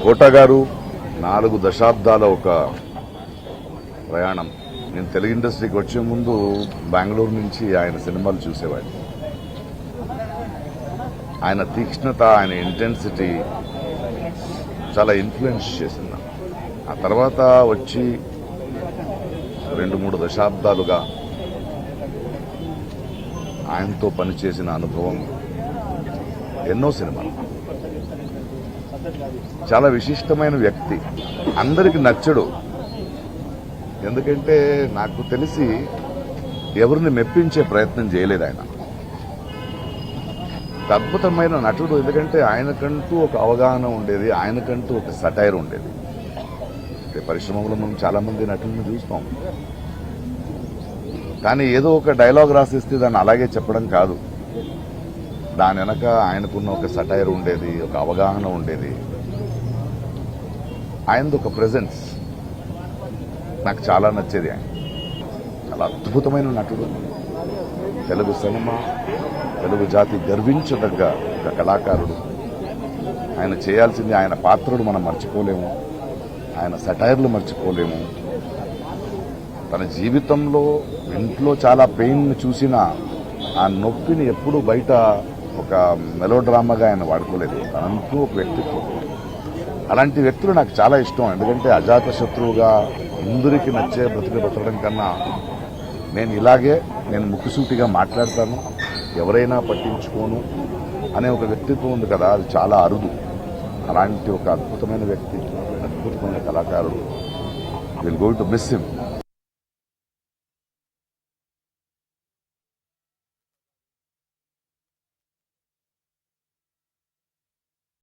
కోట గారు 4 దశాబ్దాల ఒక ప్రయాణం. నేను తెలుగు ఇండస్ట్రీకి వచ్చే ముందు బెంగళూరు నుంచి ఆయన సినిమాలు చూసేవాడిని. ఆయన తీక్ష్ణత, ఆయన ఇంటెన్సిటీ చాలా ఇన్ఫ్లుయెన్స్ చేసింది. ఆ తర్వాత వచ్చి 2-3 దశాబ్దాలుగా ఆయనతో పనిచేసిన అనుభవం, ఎన్నో సినిమాలు. చాలా విశిష్టమైన వ్యక్తి. అందరికి నచ్చడు. ఎందుకంటే నాకు తెలిసి ఎవరిని మెప్పించే ప్రయత్నం చేయలేదు ఆయన. అద్భుతమైన నటుడు. ఎందుకంటే ఆయనకంటూ ఒక అవగాహన ఉండేది, ఆయనకంటూ ఒక సటైర్ ఉండేది. పరిశ్రమలో మనం చాలా మంది నటులను చూస్తాం, కానీ ఏదో ఒక డైలాగ్ రాసిస్తే దాన్ని అలాగే చెప్పడం కాదు. దాని వెనక ఆయనకున్న ఒక సటైర్ ఉండేది, ఒక అవగాహన ఉండేది. ఆయనది ఒక ప్రెజెన్స్ నాకు చాలా నచ్చేది. ఆయన చాలా అద్భుతమైన నటుడు. తెలుగు సినిమా, తెలుగు జాతి గర్వించదగ్గ ఒక కళాకారుడు. ఆయన చేయాల్సింది, ఆయన పాత్రలు మనం మర్చిపోలేము, ఆయన సటైర్లు మర్చిపోలేము. తన జీవితంలో ఇంట్లో చాలా పెయిన్ చూసిన ఆ నొప్పిని ఎప్పుడూ బయట ఒక మెలోడ్రామాగా ఆయన వాడుకోలేదు. తనంటూ ఒక వ్యక్తిత్వం. అలాంటి వ్యక్తులు నాకు చాలా ఇష్టం. ఎందుకంటే అజాత శత్రువుగా అందరికీ నచ్చే బ్రతకడం కన్నా నేను ముక్కుసూటిగా మాట్లాడతాను, ఎవరైనా పట్టించుకోను అనే ఒక వ్యక్తిత్వం ఉంది కదా, అది చాలా అరుదు. అలాంటి ఒక అద్భుతమైన వ్యక్తి, అద్భుతమైన కళాకారుడు. Will go to miss him.